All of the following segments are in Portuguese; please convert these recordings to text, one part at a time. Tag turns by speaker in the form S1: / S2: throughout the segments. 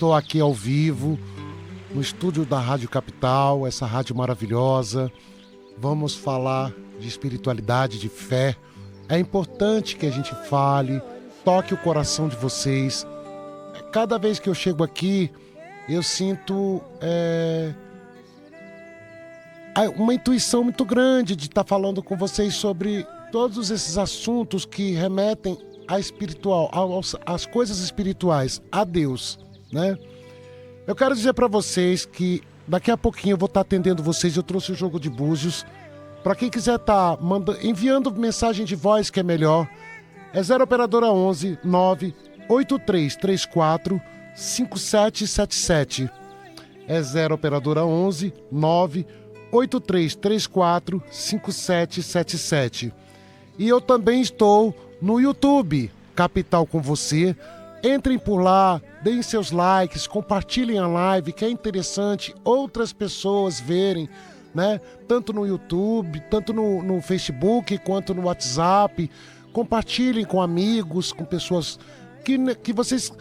S1: Estou aqui ao vivo, no estúdio da Rádio Capital, essa rádio maravilhosa. Vamos falar de espiritualidade, de fé. É importante que a gente fale, toque o coração de vocês. Cada vez que eu chego aqui, eu sinto uma intuição muito grande de estar falando com vocês sobre todos esses assuntos que remetem a espiritual, às coisas espirituais, a Deus, né? Eu quero dizer para vocês que daqui a pouquinho eu vou estar atendendo vocês. Eu trouxe o jogo de búzios. Para quem quiser estar enviando mensagem de voz, que é melhor, é 0 operadora 11 98334 5777. É 0 operadora 11 98334 5777. E eu também estou no YouTube, Capital com Você. Entrem por lá, deem seus likes, compartilhem a live, que é interessante outras pessoas verem, né? Tanto no YouTube, tanto no Facebook, quanto no WhatsApp. Compartilhem com amigos, com pessoas que vocês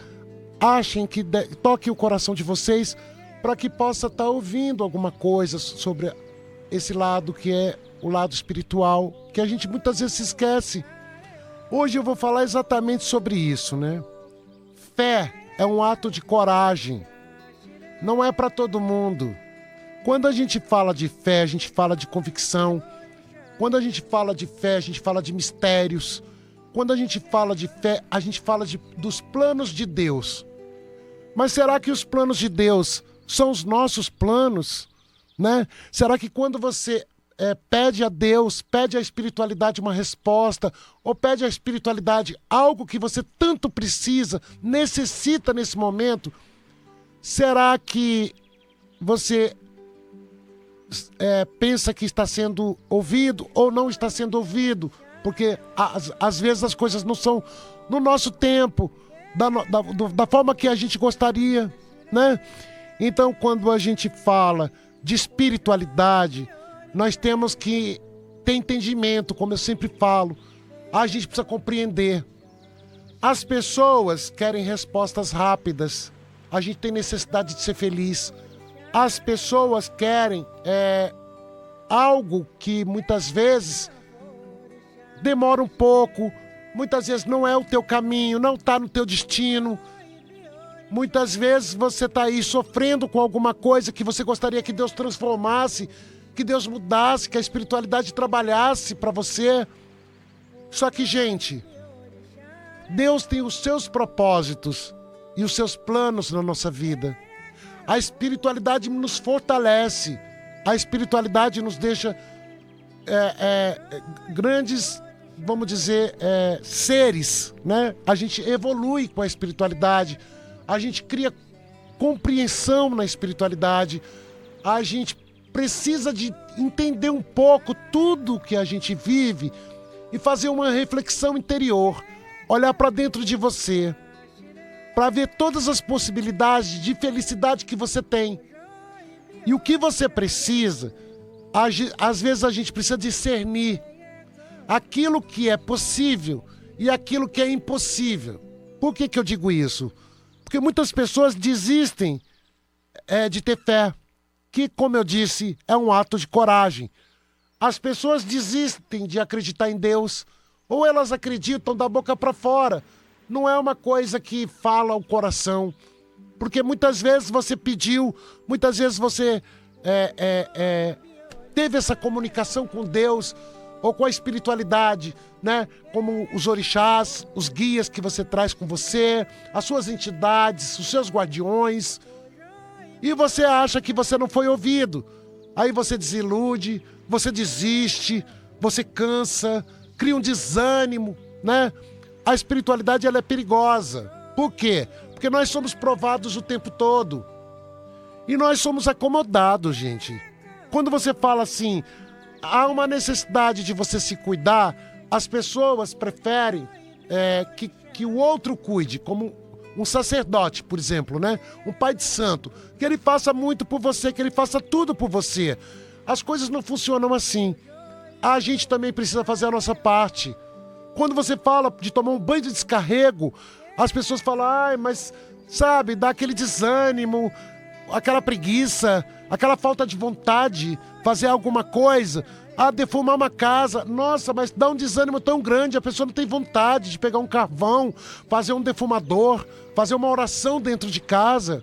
S1: achem que toque o coração de vocês, para que possa estar ouvindo alguma coisa sobre esse lado que é o lado espiritual, que a gente muitas vezes se esquece. Hoje eu vou falar exatamente sobre isso, né? Fé é um ato de coragem. Não é para todo mundo. Quando a gente fala de fé, a gente fala de convicção. Quando a gente fala de fé, a gente fala de mistérios. Quando a gente fala de fé, a gente fala dos planos de Deus. Mas será que os planos de Deus são os nossos planos, né? Será que quando você pede a Deus, pede à espiritualidade uma resposta, ou pede à espiritualidade algo que você tanto precisa, necessita nesse momento, será que você pensa que está sendo ouvido ou não está sendo ouvido? Porque às vezes as coisas não são no nosso tempo, da forma que a gente gostaria, né? Então, quando a gente fala de espiritualidade, nós temos que ter entendimento, como eu sempre falo. A gente precisa compreender. As pessoas querem respostas rápidas. A gente tem necessidade de ser feliz. As pessoas querem algo que muitas vezes demora um pouco, muitas vezes não é o teu caminho, não está no teu destino. Muitas vezes você está aí sofrendo com alguma coisa que você gostaria que Deus transformasse, que Deus mudasse, que a espiritualidade trabalhasse para você. Só que, gente, Deus tem os seus propósitos e os seus planos na nossa vida. A espiritualidade nos fortalece. A espiritualidade nos deixa grandes, vamos dizer, seres, né? A gente evolui com a espiritualidade. A gente cria compreensão na espiritualidade. A gente precisa de entender um pouco tudo que a gente vive e fazer uma reflexão interior, olhar para dentro de você, para ver todas as possibilidades de felicidade que você tem. E o que você precisa, às vezes a gente precisa discernir aquilo que é possível e aquilo que é impossível. Por que eu digo isso? Porque muitas pessoas desistem de ter fé, que, como eu disse, é um ato de coragem. As pessoas desistem de acreditar em Deus, ou elas acreditam da boca para fora. Não é uma coisa que fala ao coração, porque muitas vezes você pediu, muitas vezes você teve essa comunicação com Deus ou com a espiritualidade, né? Como os orixás, os guias que você traz com você, as suas entidades, os seus guardiões. E você acha que você não foi ouvido. Aí você desilude, você desiste, você cansa, cria um desânimo, né? A espiritualidade, ela é perigosa. Por quê? Porque nós somos provados o tempo todo. E nós somos acomodados, gente. Quando você fala assim, há uma necessidade de você se cuidar, as pessoas preferem que o outro cuide, como um sacerdote, por exemplo, né? Um pai de santo, que ele faça muito por você, que ele faça tudo por você. As coisas não funcionam assim. A gente também precisa fazer a nossa parte. Quando você fala de tomar um banho de descarrego, as pessoas falam, mas sabe, dá aquele desânimo, aquela preguiça, aquela falta de vontade, fazer alguma coisa, defumar uma casa. Nossa, mas dá um desânimo tão grande, a pessoa não tem vontade de pegar um carvão, fazer um defumador, fazer uma oração dentro de casa.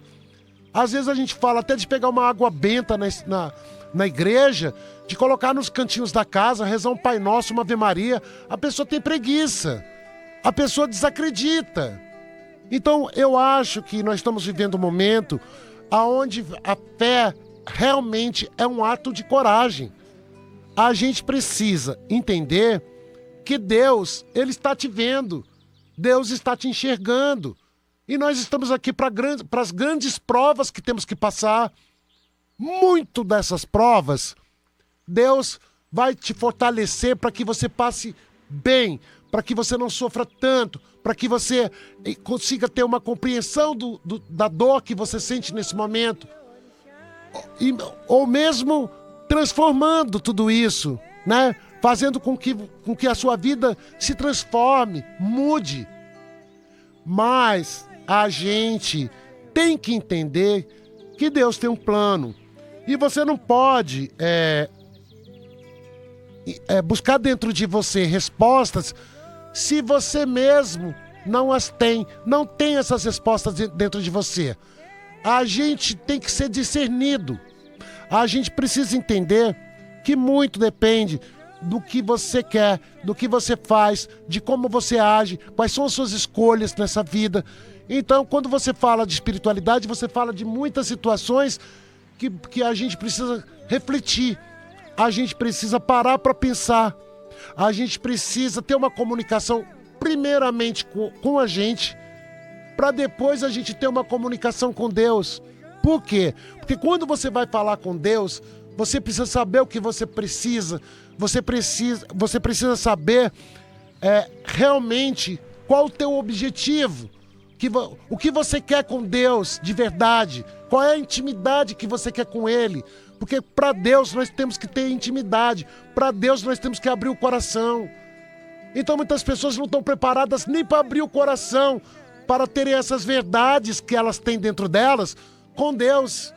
S1: Às vezes a gente fala até de pegar uma água benta na igreja, de colocar nos cantinhos da casa, rezar um Pai Nosso, uma Ave Maria. A pessoa tem preguiça, a pessoa desacredita. Então eu acho que nós estamos vivendo um momento onde a fé realmente é um ato de coragem. A gente precisa entender que Deus, Ele está te vendo, Deus está te enxergando. E nós estamos aqui para as grandes provas que temos que passar. Muito dessas provas, Deus vai te fortalecer para que você passe bem, para que você não sofra tanto, para que você consiga ter uma compreensão da dor que você sente nesse momento. Ou mesmo transformando tudo isso, né? Fazendo com que a sua vida se transforme, mude. Mas a gente tem que entender que Deus tem um plano. E você não pode buscar dentro de você respostas se você mesmo não as tem, não tem essas respostas dentro de você. A gente tem que ser discernido. A gente precisa entender que muito depende do que você quer, do que você faz, de como você age, quais são as suas escolhas nessa vida. Então, quando você fala de espiritualidade, você fala de muitas situações que a gente precisa refletir. A gente precisa parar para pensar. A gente precisa ter uma comunicação, primeiramente com a gente, para depois a gente ter uma comunicação com Deus. Por quê? Porque quando você vai falar com Deus, você precisa saber o que você precisa. Você precisa saber realmente qual o teu objetivo. O que você quer com Deus de verdade. Qual é a intimidade que você quer com Ele. Porque para Deus nós temos que ter intimidade. Para Deus nós temos que abrir o coração. Então muitas pessoas não estão preparadas nem para abrir o coração, para terem essas verdades que elas têm dentro delas com Deus.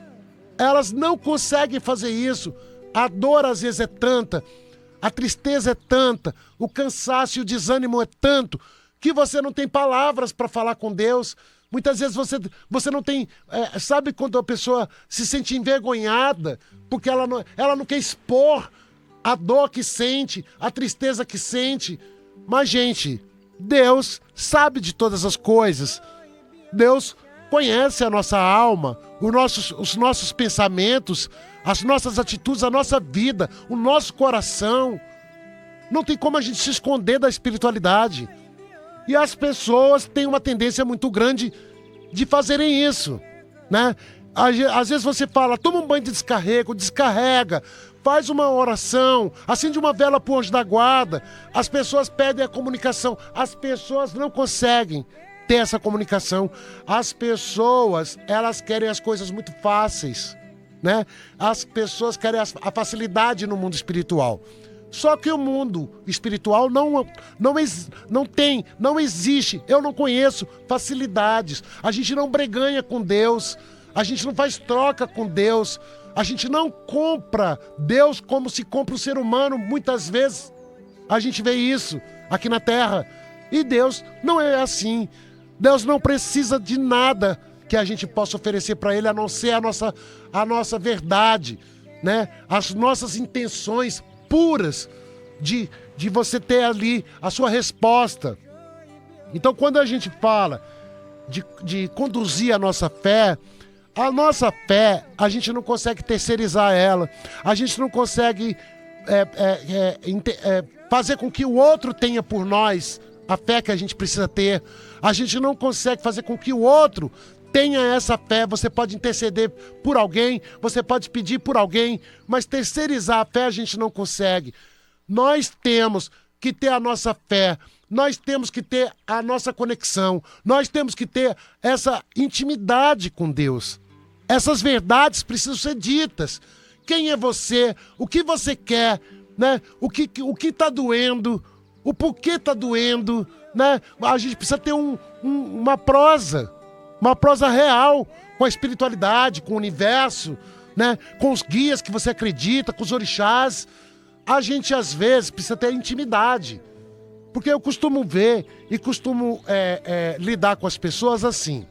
S1: Elas não conseguem fazer isso. A dor às vezes é tanta, a tristeza é tanta, o cansaço e o desânimo é tanto, que você não tem palavras para falar com Deus. Muitas vezes você não tem... sabe quando a pessoa se sente envergonhada porque ela não quer expor a dor que sente, a tristeza que sente. Mas, gente, Deus sabe de todas as coisas. Deus conhece a nossa alma, os nossos pensamentos, as nossas atitudes, a nossa vida, o nosso coração. Não tem como a gente se esconder da espiritualidade. E as pessoas têm uma tendência muito grande de fazerem isso, né? Às vezes você fala, toma um banho de descarrego, descarrega, faz uma oração, acende uma vela pro anjo da guarda. As pessoas pedem a comunicação. As pessoas não conseguem ter essa comunicação. As pessoas, elas querem as coisas muito fáceis, né? As pessoas querem a facilidade no mundo espiritual. Só que o mundo espiritual não existe. Eu não conheço facilidades. A gente não breganha com Deus. A gente não faz troca com Deus. A gente não compra Deus como se compra o ser humano. Muitas vezes a gente vê isso aqui na Terra. E Deus não é assim. Deus não precisa de nada que a gente possa oferecer para Ele, a não ser a nossa verdade, né? As nossas intenções puras de você ter ali a sua resposta. Então, quando a gente fala de conduzir a nossa fé, a gente não consegue terceirizar ela. A gente não consegue fazer com que o outro tenha por nós a fé que a gente precisa ter. A gente não consegue fazer com que o outro tenha essa fé. Você pode interceder por alguém, você pode pedir por alguém, mas terceirizar a fé a gente não consegue. Nós temos que ter a nossa fé, nós temos que ter a nossa conexão, nós temos que ter essa intimidade com Deus. Essas verdades precisam ser ditas. Quem é você? O que você quer? Né? O que está doendo? O porquê está doendo? Né? A gente precisa ter uma prosa. uma prosa real com a espiritualidade, com o universo, né? Com os guias que você acredita, com os orixás. A gente, às vezes, precisa ter intimidade. Porque eu costumo ver e costumo lidar com as pessoas assim.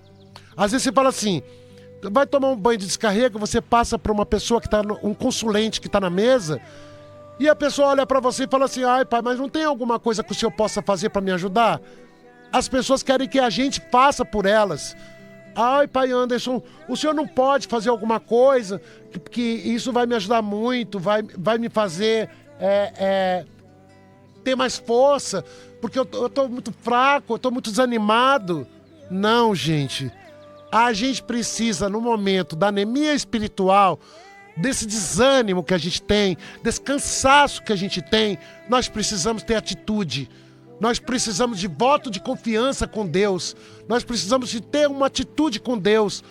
S1: Às vezes você fala assim, vai tomar um banho de descarrego, você passa para uma pessoa que está, um consulente que está na mesa, e a pessoa olha para você e fala assim, ai pai, mas não tem alguma coisa que o senhor possa fazer para me ajudar? As pessoas querem que a gente faça por elas. Ai pai Anderson, o senhor não pode fazer alguma coisa, que isso vai me ajudar muito, vai me fazer ter mais força, porque eu tô muito fraco, eu tô muito desanimado. Não, gente. A gente precisa, no momento da anemia espiritual, desse desânimo que a gente tem, desse cansaço que a gente tem, nós precisamos ter atitude. Nós precisamos de voto de confiança com Deus. Nós precisamos de ter uma atitude com Deus.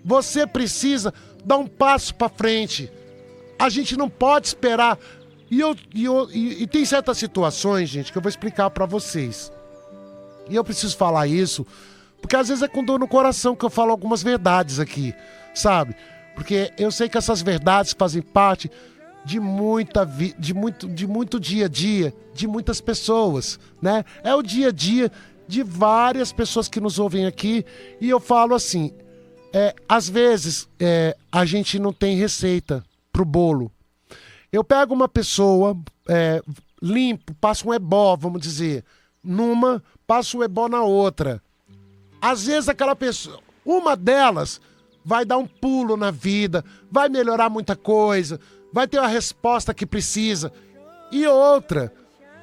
S1: Você precisa dar um passo para frente. A gente não pode esperar. E tem certas situações, gente, que eu vou explicar para vocês. E eu preciso falar isso, porque às vezes é com dor no coração que eu falo algumas verdades aqui, sabe? Porque eu sei que essas verdades fazem parte de muito dia a dia, de muitas pessoas, né? É o dia a dia de várias pessoas que nos ouvem aqui. E eu falo assim, às vezes a gente não tem receita pro bolo. Eu pego uma pessoa, limpo, passo um ebó, vamos dizer, numa, passo o ebó na outra. Às vezes aquela pessoa, uma delas vai dar um pulo na vida, vai melhorar muita coisa, vai ter a resposta que precisa. E outra,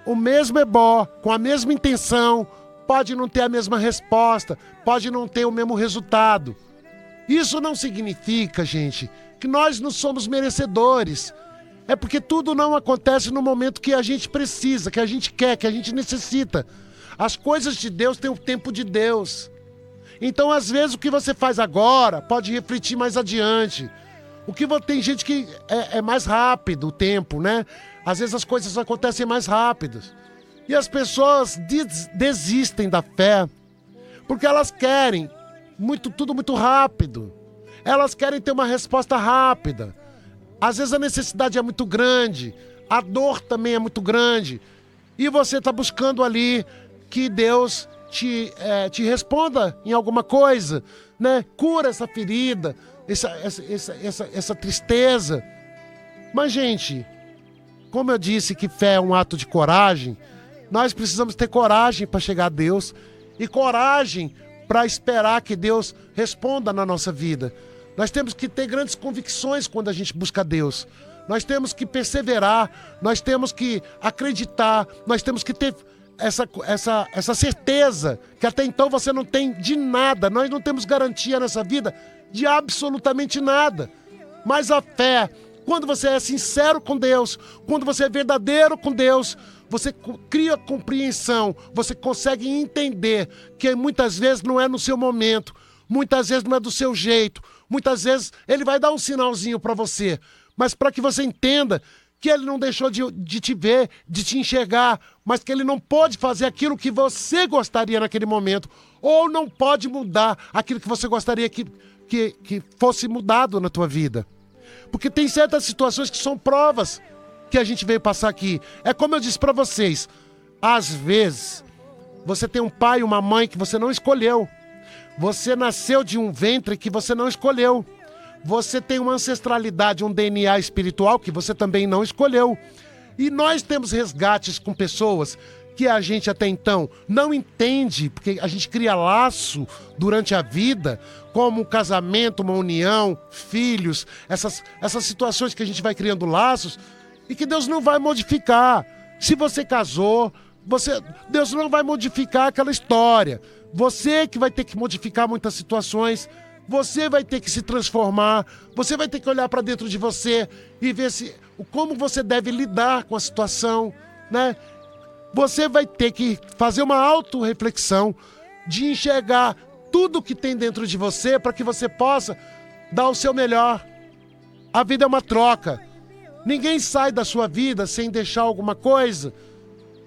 S1: o mesmo ebó, com a mesma intenção, pode não ter a mesma resposta, pode não ter o mesmo resultado. Isso não significa, gente, que nós não somos merecedores. É porque tudo não acontece no momento que a gente precisa, que a gente quer, que a gente necessita. As coisas de Deus têm o tempo de Deus. Então, às vezes, o que você faz agora pode refletir mais adiante. Tem gente que é mais rápido o tempo, né? Às vezes as coisas acontecem mais rápidas. E as pessoas desistem da fé porque elas querem tudo muito rápido. Elas querem ter uma resposta rápida. Às vezes a necessidade é muito grande, a dor também é muito grande. E você está buscando ali que Deus te responda em alguma coisa, né? Cura essa ferida, essa tristeza. Mas, gente, como eu disse que fé é um ato de coragem, nós precisamos ter coragem para chegar a Deus e coragem para esperar que Deus responda na nossa vida. Nós temos que ter grandes convicções quando a gente busca Deus. Nós temos que perseverar, nós temos que acreditar, nós temos que ter essa certeza que até então você não tem de nada. Nós não temos garantia nessa vida de absolutamente nada. Mas a fé, quando você é sincero com Deus, quando você é verdadeiro com Deus, você cria compreensão, você consegue entender que muitas vezes não é no seu momento, muitas vezes não é do seu jeito, muitas vezes ele vai dar um sinalzinho para você, mas para que você entenda que ele não deixou de te ver, de te enxergar, mas que ele não pode fazer aquilo que você gostaria naquele momento, ou não pode mudar aquilo que você gostaria que fosse mudado na tua vida. Porque tem certas situações que são provas que a gente veio passar aqui. É como eu disse para vocês, às vezes você tem um pai e uma mãe que você não escolheu. Você nasceu de um ventre que você não escolheu. Você tem uma ancestralidade, um DNA espiritual que você também não escolheu. E nós temos resgates com pessoas que a gente até então não entende, porque a gente cria laço durante a vida, como um casamento, uma união, filhos, essas situações que a gente vai criando laços e que Deus não vai modificar. Se você casou, Deus não vai modificar aquela história. Você que vai ter que modificar muitas situações, você vai ter que se transformar, você vai ter que olhar para dentro de você e ver como você deve lidar com a situação, né? Você vai ter que fazer uma autorreflexão de enxergar tudo que tem dentro de você para que você possa dar o seu melhor. A vida é uma troca. Ninguém sai da sua vida sem deixar alguma coisa.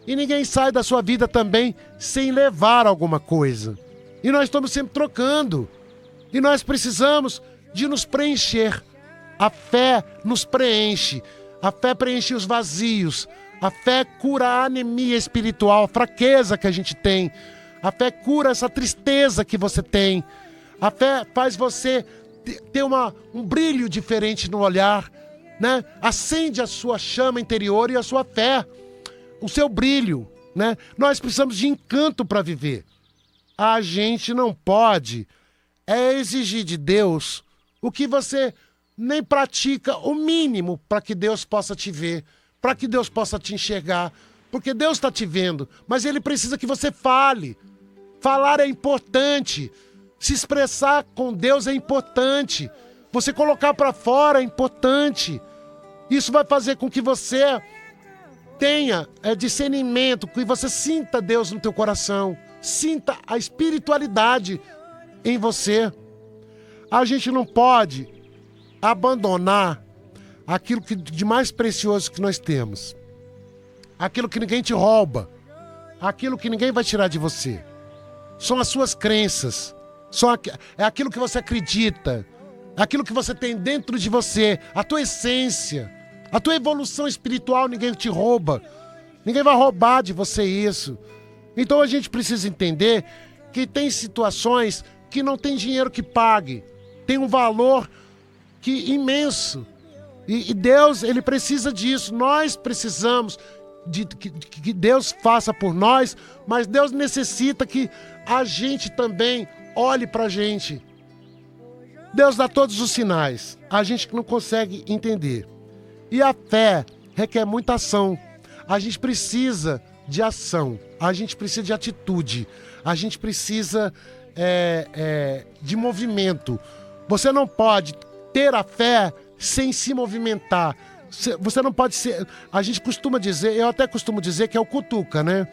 S1: E ninguém sai da sua vida também sem levar alguma coisa. E nós estamos sempre trocando. E nós precisamos de nos preencher. A fé nos preenche. A fé preenche os vazios. A fé cura a anemia espiritual, a fraqueza que a gente tem. A fé cura essa tristeza que você tem. A fé faz você ter um brilho diferente no olhar, né? Acende a sua chama interior e a sua fé, o seu brilho, né? Nós precisamos de encanto para viver. A gente não pode exigir de Deus o que você nem pratica o mínimo para que Deus possa te ver, para que Deus possa te enxergar, porque Deus está te vendo, mas Ele precisa que você fale. Falar é importante, se expressar com Deus é importante, você colocar para fora é importante. Isso vai fazer com que você tenha discernimento, que você sinta Deus no teu coração, sinta a espiritualidade em você. A gente não pode abandonar aquilo de mais precioso que nós temos, aquilo que ninguém te rouba, aquilo que ninguém vai tirar de você. São as suas crenças, é aquilo que você acredita, aquilo que você tem dentro de você, a tua essência, a tua evolução espiritual. Ninguém te rouba, ninguém vai roubar de você isso. Então a gente precisa entender que tem situações que não tem dinheiro que pague, tem um valor imenso, e Deus, Ele precisa disso. Nós precisamos que Deus faça por nós, mas Deus necessita que a gente também olhe pra gente. Deus dá todos os sinais, a gente que não consegue entender. E a fé requer muita ação. A gente precisa de ação, a gente precisa de atitude, a gente precisa de movimento. Você não pode ter a fé sem se movimentar. Você não pode ser... A gente costuma dizer, eu até costumo dizer que é o cutuca, né?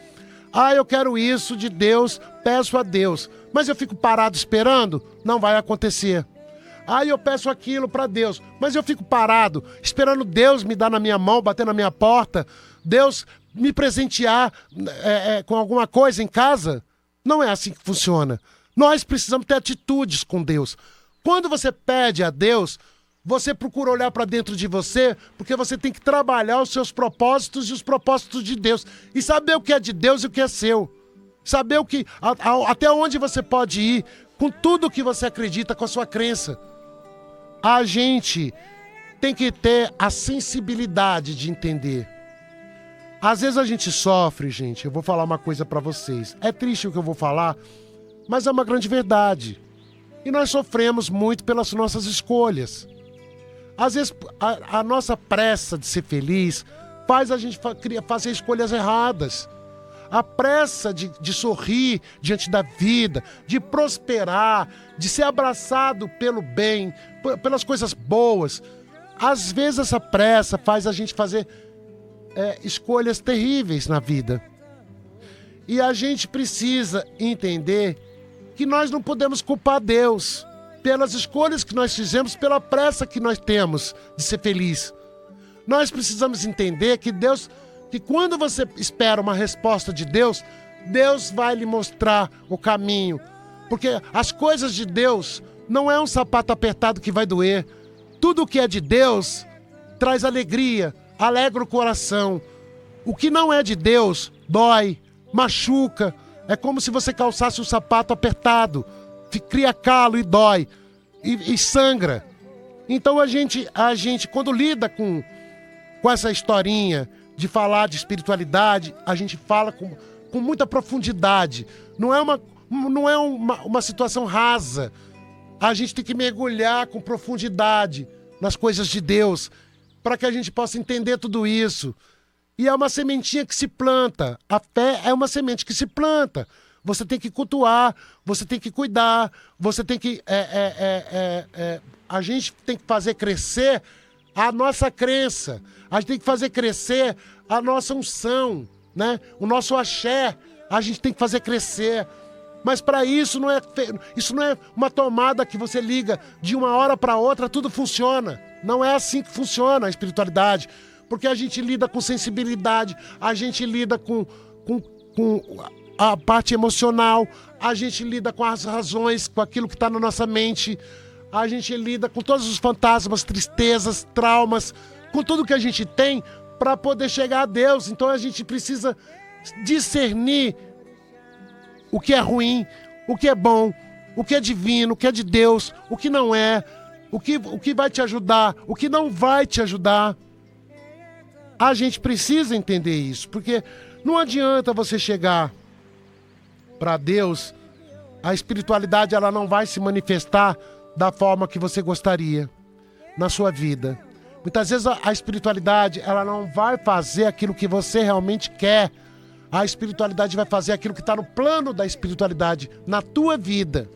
S1: Ah, eu quero isso de Deus, peço a Deus, mas eu fico parado esperando, não vai acontecer. Ah, eu peço aquilo para Deus, mas eu fico parado, esperando Deus me dar na minha mão, bater na minha porta, Deus me presentear com alguma coisa em casa. Não é assim que funciona. Nós precisamos ter atitudes com Deus. Quando você pede a Deus, você procura olhar para dentro de você, porque você tem que trabalhar os seus propósitos e os propósitos de Deus. E saber o que é de Deus e o que é seu. Saber até onde você pode ir com tudo que você acredita, com a sua crença. A gente tem que ter a sensibilidade de entender. Às vezes a gente sofre, gente. Eu vou falar uma coisa para vocês. É triste o que eu vou falar, mas é uma grande verdade. E nós sofremos muito pelas nossas escolhas. Às vezes a nossa pressa de ser feliz faz a gente fazer escolhas erradas. A pressa de sorrir diante da vida, de prosperar, de ser abraçado pelo bem, pelas coisas boas. Às vezes essa pressa faz a gente fazer escolhas terríveis na vida. E a gente precisa entender que nós não podemos culpar Deus pelas escolhas que nós fizemos, pela pressa que nós temos de ser feliz. Nós precisamos entender que quando você espera uma resposta de Deus, Deus vai lhe mostrar o caminho. Porque as coisas de Deus não é um sapato apertado que vai doer. Tudo o que é de Deus traz alegria, alegra o coração. O que não é de Deus dói, machuca. É como se você calçasse um sapato apertado. Cria calo e dói. E sangra. Então a gente quando lida com essa historinha de falar de espiritualidade, a gente fala com muita profundidade. Não é uma situação rasa. A gente tem que mergulhar com profundidade nas coisas de Deus, para que a gente possa entender tudo isso. E é uma sementinha que se planta. A fé é uma semente que se planta. Você tem que cultuar, você tem que cuidar, você tem que... a gente tem que fazer crescer a nossa crença. A gente tem que fazer crescer a nossa unção, né? O nosso axé. A gente tem que fazer crescer. Mas para isso isso não é uma tomada que você liga de uma hora para outra, tudo funciona. Não é assim que funciona a espiritualidade. Porque a gente lida com sensibilidade, a gente lida com a parte emocional, a gente lida com as razões, com aquilo que está na nossa mente, a gente lida com todos os fantasmas, tristezas, traumas, com tudo que a gente tem para poder chegar a Deus. Então a gente precisa discernir o que é ruim, o que é bom, o que é divino, o que é de Deus, o que não é, o que vai te ajudar, o que não vai te ajudar. A gente precisa entender isso, porque não adianta você chegar para Deus, a espiritualidade ela não vai se manifestar da forma que você gostaria na sua vida. Muitas vezes a espiritualidade ela não vai fazer aquilo que você realmente quer. A espiritualidade vai fazer aquilo que está no plano da espiritualidade, na tua vida.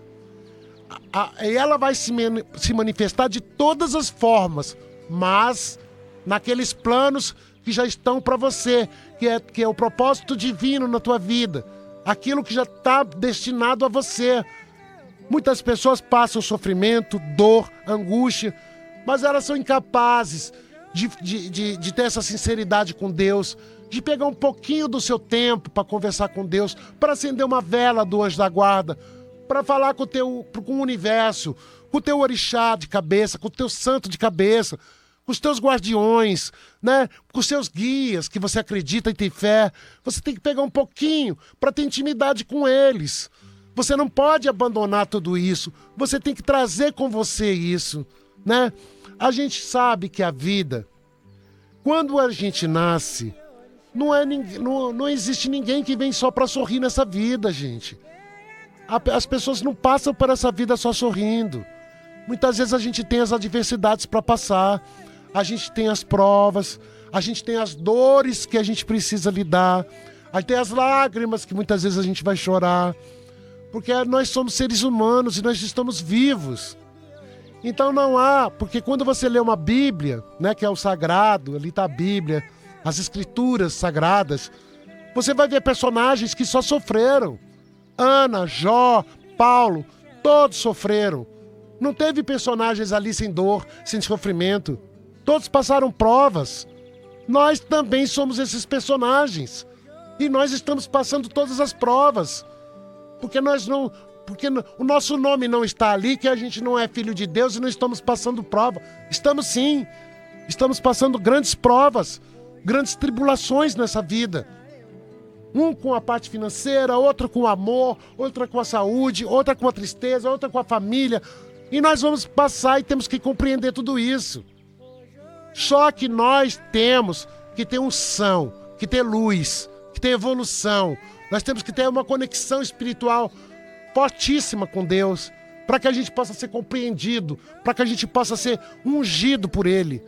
S1: E ela vai se manifestar de todas as formas, mas naqueles planos que já estão para você, que é o propósito divino na tua vida, aquilo que já está destinado a você. Muitas pessoas passam sofrimento, dor, angústia, mas elas são incapazes de ter essa sinceridade com Deus, de pegar um pouquinho do seu tempo para conversar com Deus, para acender uma vela do anjo da guarda, para falar com o universo, com o teu orixá de cabeça, com o teu santo de cabeça, com os teus guardiões, né? Com os seus guias que você acredita e tem fé. Você tem que pegar um pouquinho para ter intimidade com eles. Você não pode abandonar tudo isso. Você tem que trazer com você isso, né? A gente sabe que a vida, quando a gente nasce, não existe ninguém que vem só para sorrir nessa vida, gente. As pessoas não passam por essa vida só sorrindo. Muitas vezes a gente tem as adversidades para passar, a gente tem as provas, a gente tem as dores que a gente precisa lidar, aí tem as lágrimas que muitas vezes a gente vai chorar, porque nós somos seres humanos e nós estamos vivos. Então não há, porque quando você lê uma Bíblia, né, que é o sagrado, ali está a Bíblia, as escrituras sagradas, você vai ver personagens que só sofreram. Ana, Jó, Paulo, todos sofreram. Não teve personagens ali sem dor, sem sofrimento. Todos passaram provas. Nós também somos esses personagens. E nós estamos passando todas as provas. Porque o nosso nome não está ali, que a gente não é filho de Deus e não estamos passando prova. Estamos sim. Estamos passando grandes provas, grandes tribulações nessa vida. Um com a parte financeira, outro com o amor, outra com a saúde, outra com a tristeza, outra com a família. E nós vamos passar e temos que compreender tudo isso. Só que nós temos que ter unção, que ter luz, que ter evolução. Nós temos que ter uma conexão espiritual fortíssima com Deus, para que a gente possa ser compreendido, para que a gente possa ser ungido por Ele,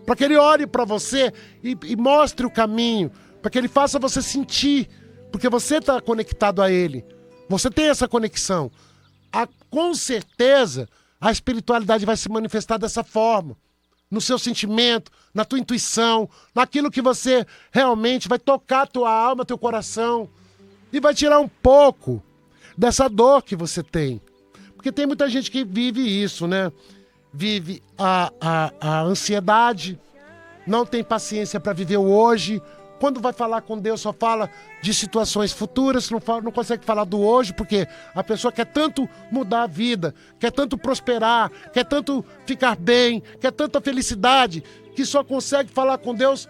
S1: para que Ele olhe para você e mostre o caminho, para que Ele faça você sentir, porque você está conectado a Ele. Você tem essa conexão. Com certeza, a espiritualidade vai se manifestar dessa forma. No seu sentimento, na tua intuição, naquilo que você realmente vai tocar a tua alma, teu coração. E vai tirar um pouco dessa dor que você tem. Porque tem muita gente que vive isso, né? Vive a ansiedade, não tem paciência para viver o hoje. Quando vai falar com Deus, só fala de situações futuras, não consegue falar do hoje, porque a pessoa quer tanto mudar a vida, quer tanto prosperar, quer tanto ficar bem, quer tanta felicidade, que só consegue falar com Deus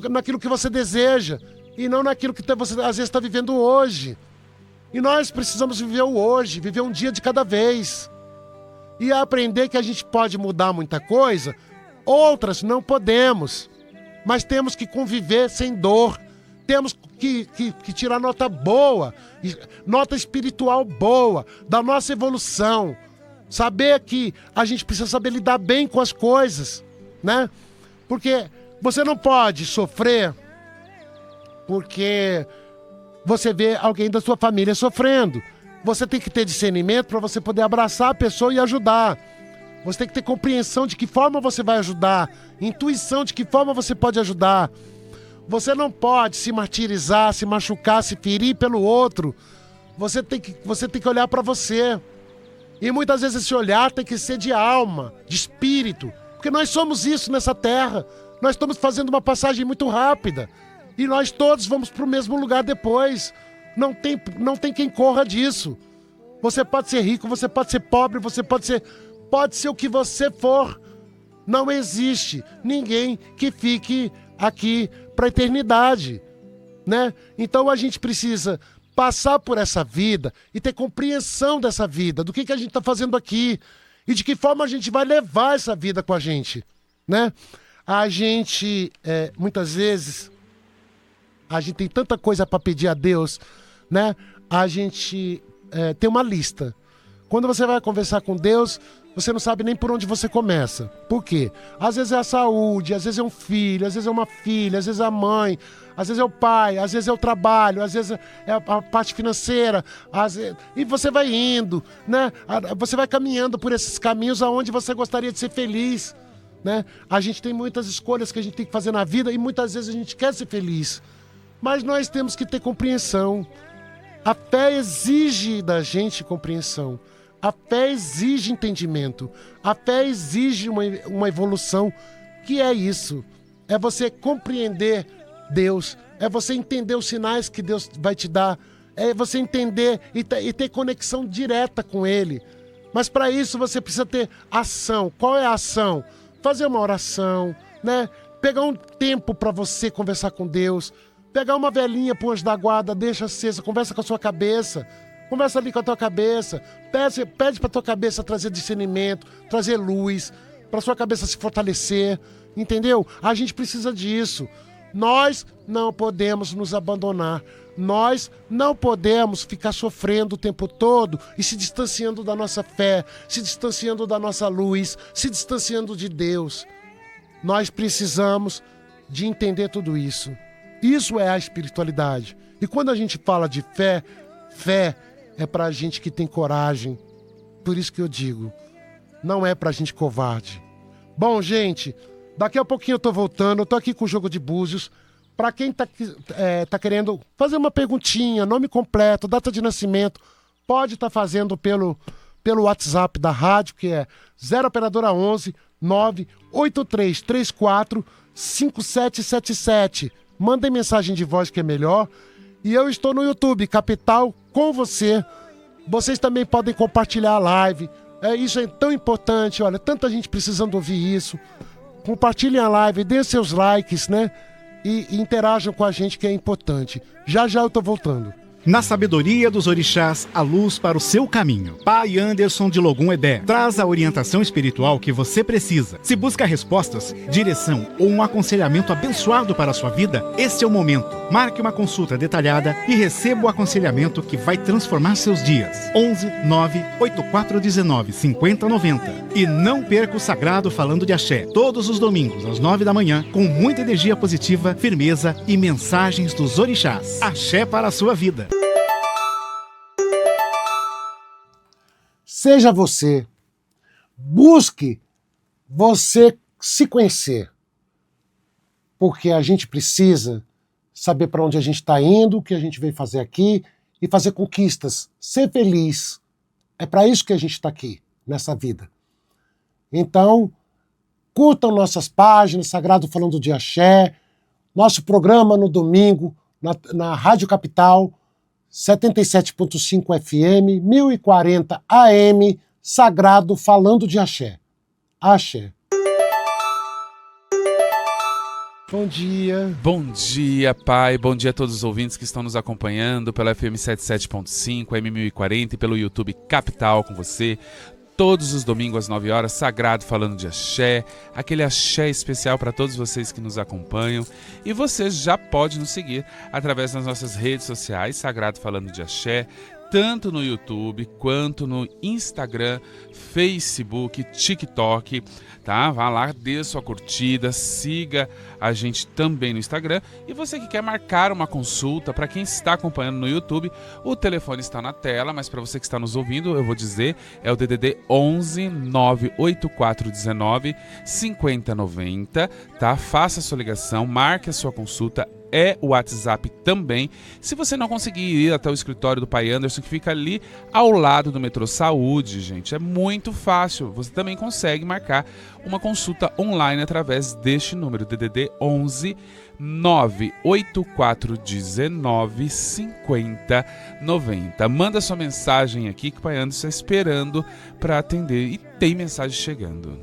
S1: naquilo que você deseja, e não naquilo que você às vezes está vivendo hoje. E nós precisamos viver o hoje, viver um dia de cada vez. E aprender que a gente pode mudar muita coisa, outras não podemos. Mas temos que conviver sem dor. Temos que tirar nota boa, nota espiritual boa, da nossa evolução. Saber que a gente precisa saber lidar bem com as coisas, né? Porque você não pode sofrer porque você vê alguém da sua família sofrendo. Você tem que ter discernimento para você poder abraçar a pessoa e ajudar. Você tem que ter compreensão de que forma você vai ajudar, intuição de que forma você pode ajudar. Você não pode se martirizar, se machucar, se ferir pelo outro. Você tem que olhar para você. E muitas vezes esse olhar tem que ser de alma, de espírito. Porque nós somos isso nessa terra. Nós estamos fazendo uma passagem muito rápida. E nós todos vamos para o mesmo lugar depois. Não tem quem corra disso. Você pode ser rico, você pode ser pobre, você pode ser o que você for. Não existe ninguém que fique aqui para a eternidade, né? Então a gente precisa passar por essa vida e ter compreensão dessa vida, do que a gente está fazendo aqui e de que forma a gente vai levar essa vida com a gente, né? A gente, muitas vezes, a gente tem tanta coisa para pedir a Deus, né? A gente tem uma lista. Quando você vai conversar com Deus, você não sabe nem por onde você começa. Por quê? Às vezes é a saúde, às vezes é um filho, às vezes é uma filha, às vezes é a mãe, às vezes é o pai, às vezes é o trabalho, às vezes é a parte financeira. E você vai indo, né? Você vai caminhando por esses caminhos aonde você gostaria de ser feliz, né? A gente tem muitas escolhas que a gente tem que fazer na vida e muitas vezes a gente quer ser feliz. Mas nós temos que ter compreensão. A fé exige da gente compreensão. A fé exige entendimento. A fé exige uma evolução. Que é isso? É você compreender Deus. É você entender os sinais que Deus vai te dar. É você entender e ter conexão direta com Ele. Mas para isso você precisa ter ação. Qual é a ação? Fazer uma oração, né? Pegar um tempo para você conversar com Deus. Pegar uma velinha pro anjo da guarda, deixa acesa, conversa com a sua cabeça. Conversa ali com a tua cabeça. Pede pra tua cabeça trazer discernimento, trazer luz, pra sua cabeça se fortalecer. Entendeu? A gente precisa disso. Nós não podemos nos abandonar. Nós não podemos ficar sofrendo o tempo todo e se distanciando da nossa fé, se distanciando da nossa luz, se distanciando de Deus. Nós precisamos de entender tudo isso. Isso é a espiritualidade. E quando a gente fala de fé, fé é pra gente que tem coragem. Por isso que eu digo, não é pra gente covarde. Bom, gente, daqui a pouquinho eu tô voltando, eu tô aqui com o Jogo de Búzios. Pra quem tá querendo fazer uma perguntinha, nome completo, data de nascimento, pode estar fazendo pelo WhatsApp da rádio, que é 0 operadora 11 98334 5777. Mandem mensagem de voz que é melhor. E eu estou no YouTube, Capital com você. Vocês também podem compartilhar a live. Isso é tão importante, olha, tanta gente precisando ouvir isso. Compartilhem a live, deem seus likes, né? E interajam com a gente, que é importante. Já eu tô voltando.
S2: Na sabedoria dos orixás, a luz para o seu caminho. Pai Anderson de Logum Edé traz a orientação espiritual que você precisa. Se busca respostas, direção ou um aconselhamento abençoado para a sua vida, esse é o momento. Marque uma consulta detalhada e receba o aconselhamento que vai transformar seus dias. 11 98419 5090. E não perca o Sagrado Falando de Axé, todos os domingos às 9 da manhã, com muita energia positiva, firmeza e mensagens dos orixás. Axé para a sua vida.
S1: Seja você, busque você se conhecer, porque a gente precisa saber para onde a gente está indo, o que a gente veio fazer aqui e fazer conquistas, ser feliz. É para isso que a gente está aqui, nessa vida. Então, curtam nossas páginas, Sagrado Falando de Axé, nosso programa no domingo, na Rádio Capital, 77.5 FM, 1040 AM, Sagrado Falando de Axé. Axé. Bom dia.
S3: Bom dia, pai. Bom dia a todos os ouvintes que estão nos acompanhando pela FM 77.5, M1040 e pelo YouTube Capital com você. Todos os domingos às 9 horas, Sagrado Falando de Axé, aquele axé especial para todos vocês que nos acompanham. E você já pode nos seguir através das nossas redes sociais, Sagrado Falando de Axé, tanto no YouTube quanto no Instagram, Facebook, TikTok, tá? Vá lá, dê sua curtida, siga a gente também no Instagram. E você que quer marcar uma consulta, para quem está acompanhando no YouTube, o telefone está na tela, mas para você que está nos ouvindo, eu vou dizer, é o DDD 11 98419 5090, tá? Faça a sua ligação, marque a sua consulta é o WhatsApp também. Se você não conseguir ir até o escritório do Pai Anderson, que fica ali ao lado do Metrô Saúde, gente, é muito fácil. Você também consegue marcar uma consulta online através deste número, DDD 11 98419 5090. Manda sua mensagem aqui que o Pai Anderson está esperando para atender, e tem mensagem chegando.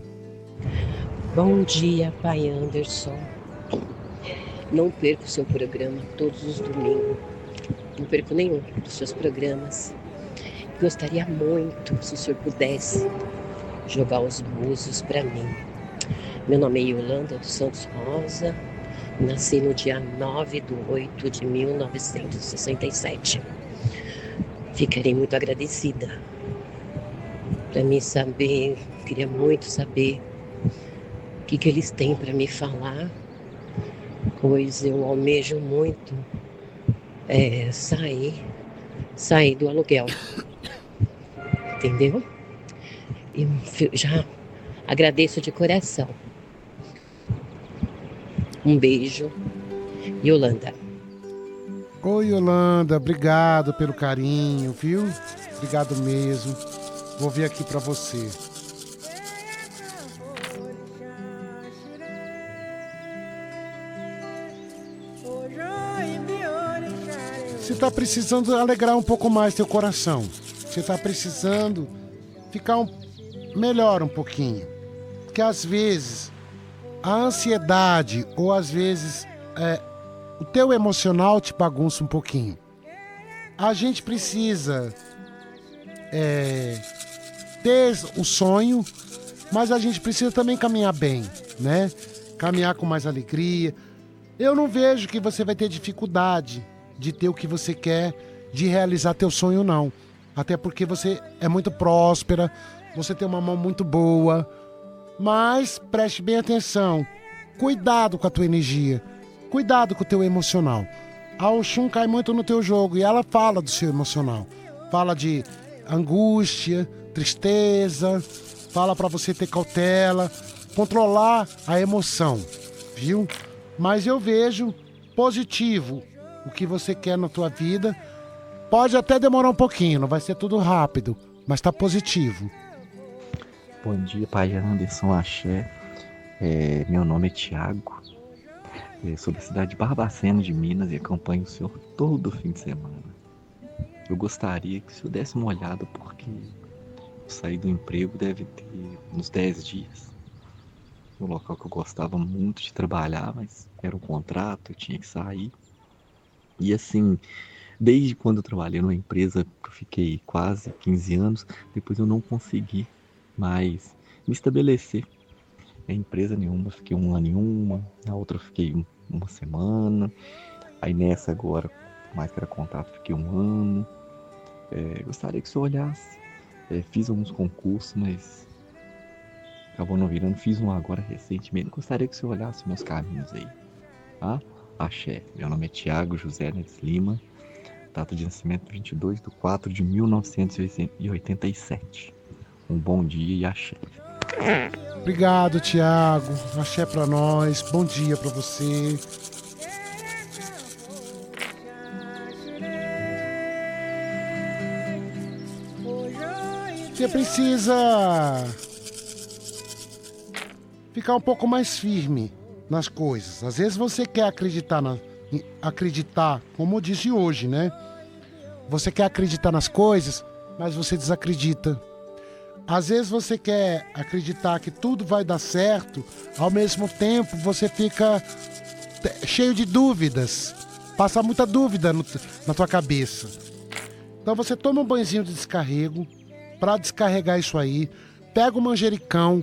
S4: Bom dia, Pai Anderson. Não perco o seu programa todos os domingos. Não perco nenhum dos seus programas. Gostaria muito se o senhor pudesse jogar os búzios para mim. Meu nome é Yolanda dos Santos Rosa. Nasci no dia 9/8/1967. Ficarei muito agradecida. Para mim saber, queria muito saber o que eles têm para me falar, pois eu almejo muito sair do aluguel, entendeu? E já agradeço de coração. Um beijo, Yolanda.
S1: Oi, Yolanda, obrigado pelo carinho, viu? Obrigado mesmo. Vou vir aqui pra você. Você tá precisando alegrar um pouco mais teu coração. Você tá precisando ficar melhor um pouquinho. Porque às vezes a ansiedade ou às vezes o teu emocional te bagunça um pouquinho. A gente precisa ter o sonho, mas a gente precisa também caminhar bem, né? Caminhar com mais alegria. Eu não vejo que você vai ter dificuldade de ter o que você quer, de realizar teu sonho, não. Até porque você é muito próspera, você tem uma mão muito boa. Mas preste bem atenção. Cuidado com a tua energia. Cuidado com o teu emocional. A Oxum cai muito no teu jogo e ela fala do seu emocional. Fala de angústia, tristeza. Fala pra você ter cautela, controlar a emoção, viu? Mas eu vejo positivo o que você quer na tua vida. Pode até demorar um pouquinho, não vai ser tudo rápido, mas tá positivo.
S5: Bom dia, Pai Anderson, axé. Meu nome é Tiago. Sou da cidade de Barbacena, de Minas, e acompanho o senhor todo fim de semana. Eu gostaria que o senhor desse uma olhada, porque eu saí do emprego deve ter uns 10 dias. No local que eu gostava muito de trabalhar, mas era um contrato, eu tinha que sair. E assim, desde quando eu trabalhei numa empresa que eu fiquei quase 15 anos, depois eu não consegui mais me estabelecer em empresa nenhuma. Eu fiquei 1 ano em uma, na outra eu fiquei uma semana, aí nessa agora, mais que era contrato, fiquei 1 ano. Gostaria que o senhor olhasse. Fiz alguns concursos, mas acabou não virando. Fiz um agora recentemente. Gostaria que o senhor olhasse meus caminhos aí, tá? Axé. Meu nome é Tiago José Neves Lima, data de nascimento 22/4/1987. Um bom dia e axé.
S1: Obrigado, Tiago. Axé pra nós. Bom dia pra você. Você precisa ficar um pouco mais firme nas coisas. Às vezes você quer acreditar, como eu disse hoje, né? Você quer acreditar nas coisas, mas você desacredita. Às vezes você quer acreditar que tudo vai dar certo, ao mesmo tempo você fica cheio de dúvidas. Passa muita dúvida na tua cabeça. Então você toma um banhozinho de descarrego para descarregar isso aí. Pega o manjericão,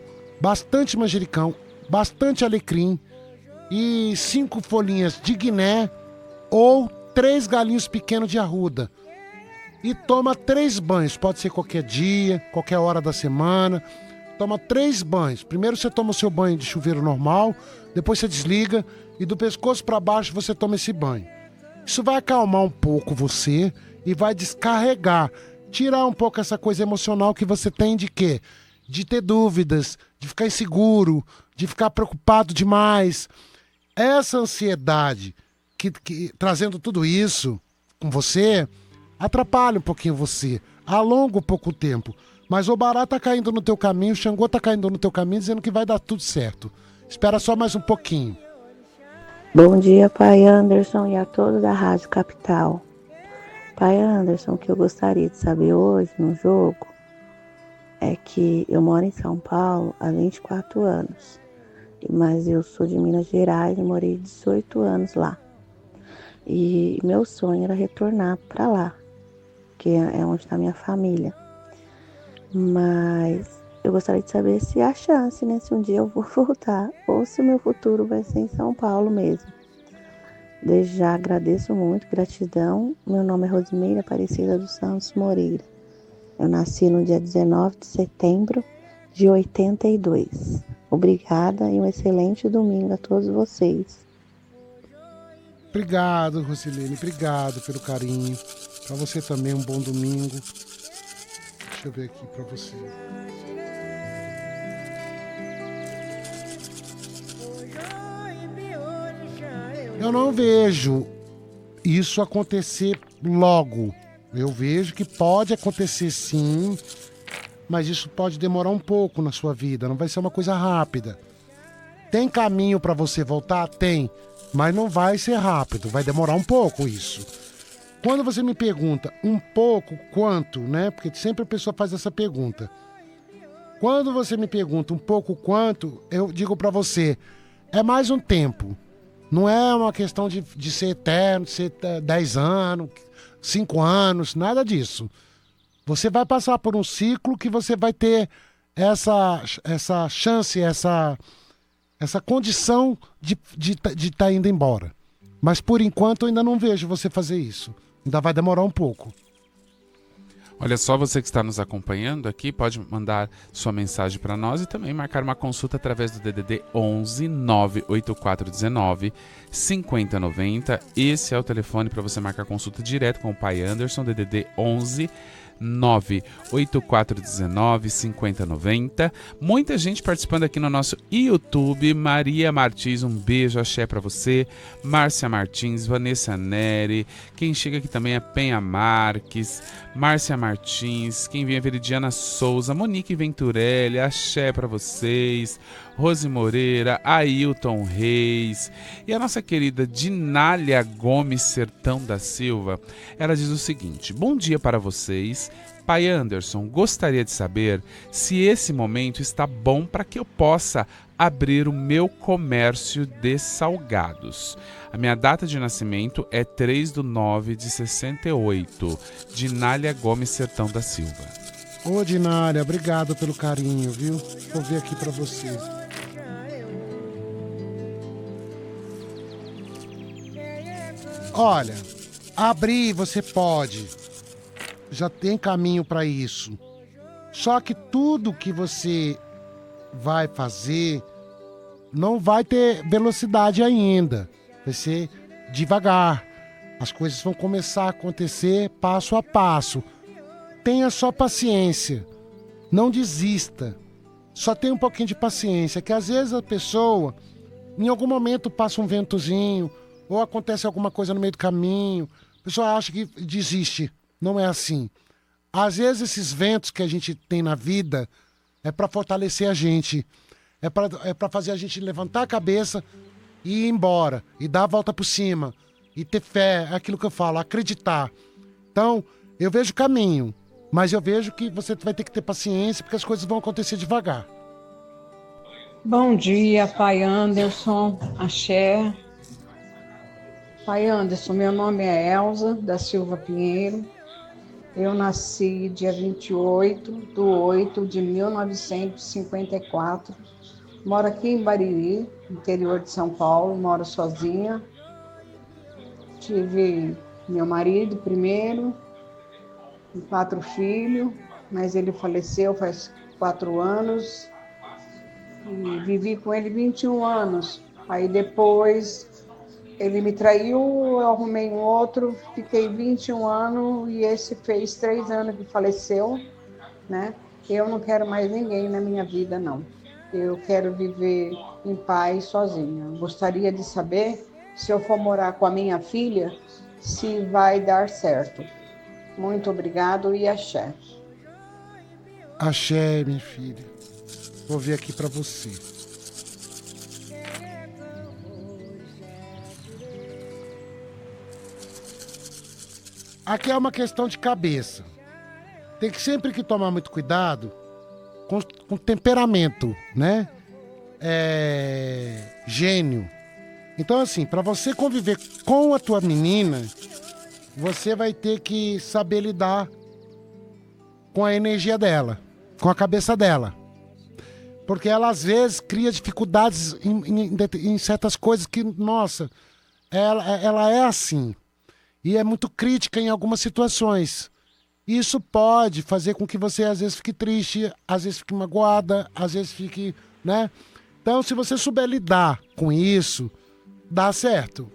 S1: bastante alecrim e 5 folhinhas de guiné ou 3 galinhos pequenos de arruda. E toma 3 banhos, pode ser qualquer dia, qualquer hora da semana. Toma 3 banhos. Primeiro você toma o seu banho de chuveiro normal, depois você desliga e do pescoço para baixo você toma esse banho. Isso vai acalmar um pouco você e vai descarregar, tirar um pouco essa coisa emocional que você tem de quê? De ter dúvidas, de ficar inseguro, de ficar preocupado demais. Essa ansiedade que trazendo tudo isso com você, atrapalha um pouquinho você, alonga um pouco o tempo. Mas o Bará tá caindo no teu caminho, o Xangô tá caindo no teu caminho, dizendo que vai dar tudo certo. Espera só mais um pouquinho.
S6: Bom dia, Pai Anderson, e a todos da Rádio Capital. Pai Anderson, o que eu gostaria de saber hoje no jogo é que eu moro em São Paulo há 24 anos, mas eu sou de Minas Gerais e morei 18 anos lá. E meu sonho era retornar para lá, que é onde está minha família. Mas eu gostaria de saber se há chance, né? Se um dia eu vou voltar, ou se o meu futuro vai ser em São Paulo mesmo. Desde já agradeço muito, gratidão. Meu nome é Rosimeira Aparecida dos Santos Moreira. Eu nasci no dia 19 de setembro de 82. Obrigada e um excelente domingo a todos vocês.
S1: Obrigado, Rosilene, obrigado pelo carinho. Para você também, um bom domingo. Deixa eu ver aqui para você. Eu não vejo isso acontecer logo. Eu vejo que pode acontecer sim, mas isso pode demorar um pouco na sua vida, não vai ser uma coisa rápida. Tem caminho para você voltar? Tem, mas não vai ser rápido, vai demorar um pouco isso. Quando você me pergunta um pouco quanto, né? Porque sempre a pessoa faz essa pergunta. Quando você me pergunta um pouco quanto, eu digo para você, é mais um tempo. Não é uma questão de ser eterno, de ser 10 anos, 5 anos, nada disso. Você vai passar por um ciclo que você vai ter essa chance, essa condição de estar indo embora. Mas por enquanto eu ainda não vejo você fazer isso. Ainda vai demorar um pouco.
S3: Olha só, você que está nos acompanhando aqui, pode mandar sua mensagem para nós e também marcar uma consulta através do DDD 11 98419 5090. Esse é o telefone para você marcar consulta direto com o Pai Anderson, DDD 11 98419 5090. Muita gente participando aqui no nosso YouTube. Maria Martins, um beijo, axé pra você. Márcia Martins, Vanessa Neri. Quem chega aqui também é Penha Marques, Márcia Martins. Quem vem é Veridiana Souza, Monique Venturelli, axé pra vocês. Rose Moreira, Ailton Reis e a nossa querida Dinália Gomes Sertão da Silva. Ela diz o seguinte: bom dia para vocês. Pai Anderson, gostaria de saber se esse momento está bom para que eu possa abrir o meu comércio de salgados. A minha data de nascimento é 3/9/68. Dinália Gomes Sertão da Silva.
S1: Ô, Dinália, obrigado pelo carinho, viu? Vou ver aqui para você. Olha, abrir você pode. Já tem caminho para isso. Só que tudo que você vai fazer não vai ter velocidade ainda. Vai ser devagar. As coisas vão começar a acontecer passo a passo. Tenha só paciência. Não desista. Só tenha um pouquinho de paciência. Que às vezes a pessoa, em algum momento, passa um ventozinho, ou acontece alguma coisa no meio do caminho. A pessoa acha que desiste. Não é assim. Às vezes esses ventos que a gente tem na vida é para fortalecer a gente. É para fazer a gente levantar a cabeça e ir embora. E dar a volta por cima. E ter fé. É aquilo que eu falo, acreditar. Então, eu vejo caminho. Mas eu vejo que você vai ter que ter paciência, porque as coisas vão acontecer devagar.
S7: Bom dia, Pai Anderson, axé. Pai Anderson, meu nome é Elza da Silva Pinheiro. Eu nasci dia 28/8/1954. Moro aqui em Bariri, interior de São Paulo, moro sozinha. Tive meu marido primeiro, 4 filhos, mas ele faleceu faz 4 anos. E vivi com ele 21 anos. Aí depois ele me traiu, eu arrumei um outro, fiquei 21 anos e esse fez 3 anos que faleceu, né? Eu não quero mais ninguém na minha vida, não. Eu quero viver em paz sozinha. Gostaria de saber se eu for morar com a minha filha, se vai dar certo. Muito obrigado e axé.
S1: Axé, minha filha. Vou ver aqui pra você. Aqui é uma questão de cabeça. Tem que sempre que tomar muito cuidado com temperamento, né? Gênio. Então, assim, para você conviver com a tua menina, você vai ter que saber lidar com a energia dela, com a cabeça dela. Porque ela, às vezes, cria dificuldades em certas coisas que, nossa, ela é assim. E é muito crítica em algumas situações. Isso pode fazer com que você, às vezes, fique triste, às vezes fique magoada, às vezes fique, né? Então, se você souber lidar com isso, dá certo.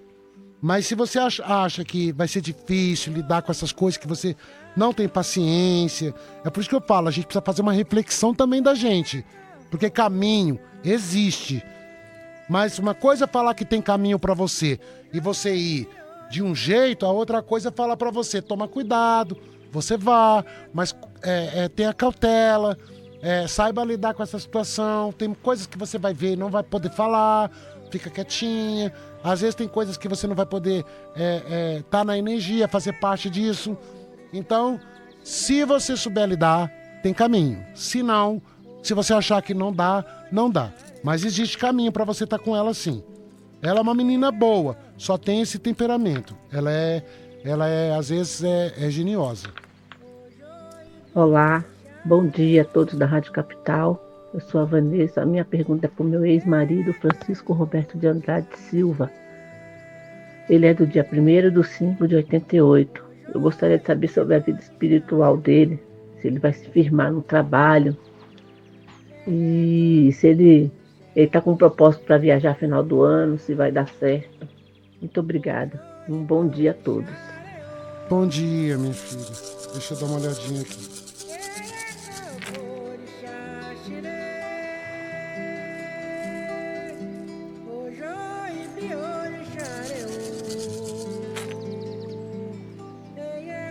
S1: Mas se você acha que vai ser difícil lidar com essas coisas, que você não tem paciência, é por isso que eu falo, a gente precisa fazer uma reflexão também da gente. Porque caminho existe. Mas uma coisa é falar que tem caminho pra você e você ir de um jeito, a outra coisa é falar pra você, toma cuidado, você vá, mas tenha cautela, saiba lidar com essa situação. Tem coisas que você vai ver e não vai poder falar, fica quietinha. Às vezes tem coisas que você não vai poder tá na energia, fazer parte disso. Então, se você souber lidar, tem caminho. Se não, se você achar que não dá, não dá. Mas existe caminho pra você estar com ela sim. Ela é uma menina boa, só tem esse temperamento. Ela às vezes é geniosa.
S8: Olá, bom dia a todos da Rádio Capital. Eu sou a Vanessa. A minha pergunta é para o meu ex-marido, Francisco Roberto de Andrade Silva. Ele é do dia 1º/5/88. Eu gostaria de saber sobre a vida espiritual dele, se ele vai se firmar no trabalho e se ele está com um propósito para viajar no final do ano, se vai dar certo. Muito obrigada. Um bom dia a todos.
S1: Bom dia, minha filha. Deixa eu dar uma olhadinha aqui.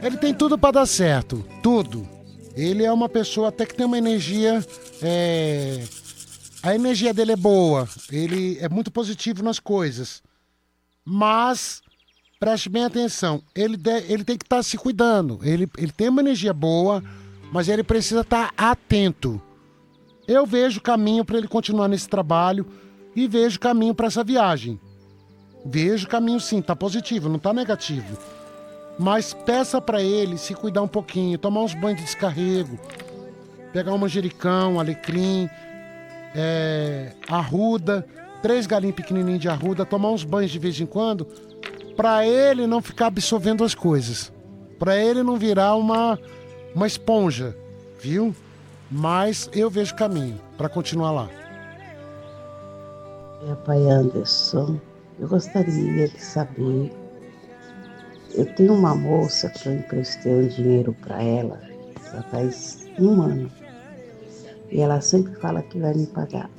S1: Ele tem tudo para dar certo, tudo. Ele é uma pessoa até que tem uma energia, a energia dele é boa, ele é muito positivo nas coisas. Mas, preste bem atenção, ele tem que estar se cuidando. Ele tem uma energia boa, mas ele precisa estar atento. Eu vejo caminho para ele continuar nesse trabalho e vejo caminho para essa viagem. Vejo caminho sim, tá positivo, não tá negativo. Mas peça para ele se cuidar um pouquinho, tomar uns banhos de descarrego, pegar um manjericão, alecrim, arruda, 3 galinhos pequenininhos de arruda, tomar uns banhos de vez em quando, para ele não ficar absorvendo as coisas, para ele não virar uma esponja, viu? Mas eu vejo caminho para continuar lá.
S9: Meu pai Anderson, eu gostaria de saber. Eu tenho uma moça que eu emprestei um dinheiro para ela, já faz 1 ano. E ela sempre fala que vai me pagar.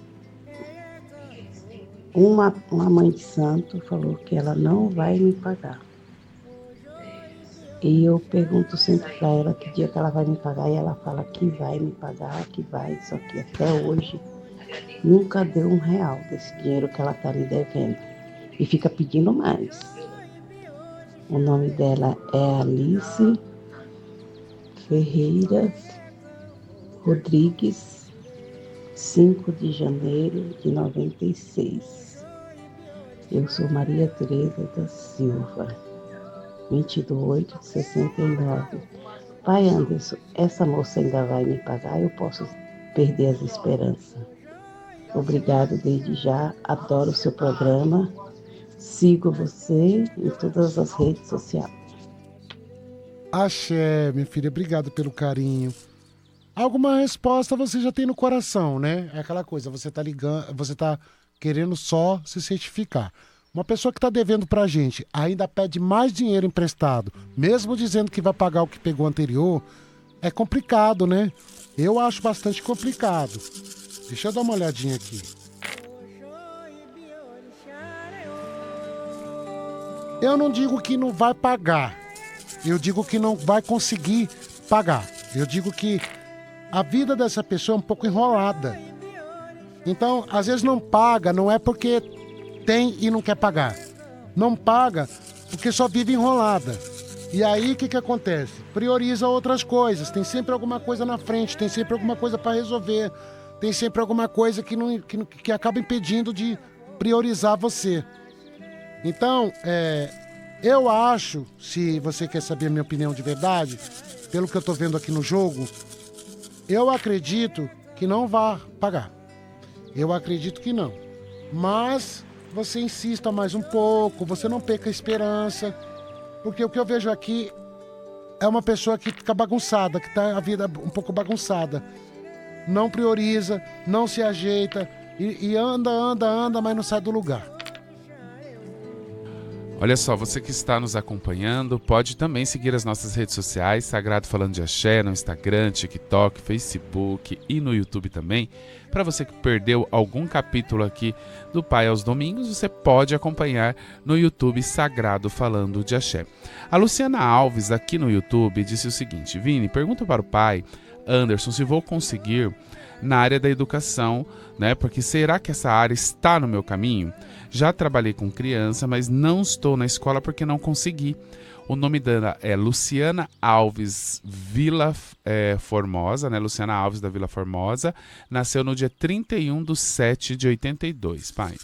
S9: Uma mãe de santo falou que ela não vai me pagar. E eu pergunto sempre para ela que dia que ela vai me pagar, e ela fala que vai me pagar, que vai, só que até hoje nunca deu R$1 desse dinheiro que ela está me devendo. E fica pedindo mais. O nome dela é Alice Ferreira Rodrigues, 5 de janeiro de 96. Eu sou Maria Tereza da Silva, 22/8/69. Pai Anderson, essa moça ainda vai me pagar? Eu posso perder as esperanças. Obrigado desde já, adoro o seu programa. Sigo você em todas as redes sociais.
S1: Axé, minha filha, obrigado pelo carinho. Alguma resposta você já tem no coração, né? É aquela coisa, você tá ligando, você tá querendo só se certificar. Uma pessoa que tá devendo pra gente ainda pede mais dinheiro emprestado, mesmo dizendo que vai pagar o que pegou anterior, é complicado, né? Eu acho bastante complicado. Deixa eu dar uma olhadinha aqui. Eu não digo que não vai pagar. Eu digo que não vai conseguir pagar. Eu digo que a vida dessa pessoa é um pouco enrolada. Então, às vezes não paga, não é porque tem e não quer pagar. Não paga porque só vive enrolada. E aí, o que acontece? Prioriza outras coisas. Tem sempre alguma coisa na frente, tem sempre alguma coisa para resolver. Tem sempre alguma coisa que acaba impedindo de priorizar você. Então, eu acho, se você quer saber a minha opinião de verdade, pelo que eu tô vendo aqui no jogo, eu acredito que não vai pagar. Eu acredito que não. Mas você insista mais um pouco, você não perca a esperança, porque o que eu vejo aqui é uma pessoa que fica bagunçada, que tá a vida um pouco bagunçada. Não prioriza, não se ajeita e anda, mas não sai do lugar.
S3: Olha só, você que está nos acompanhando, pode também seguir as nossas redes sociais, Sagrado Falando de Axé, no Instagram, TikTok, Facebook e no YouTube também. Para você que perdeu algum capítulo aqui do Pai aos Domingos, você pode acompanhar no YouTube Sagrado Falando de Axé. A Luciana Alves, aqui no YouTube, disse o seguinte: Vini, pergunta para o pai Anderson se vou conseguir na área da educação, né? Porque será que essa área está no meu caminho? Já trabalhei com criança, mas não estou na escola porque não consegui. O nome dela é Luciana Alves Vila Formosa, né? Luciana Alves da Vila Formosa. Nasceu no dia 31/7/82, pai.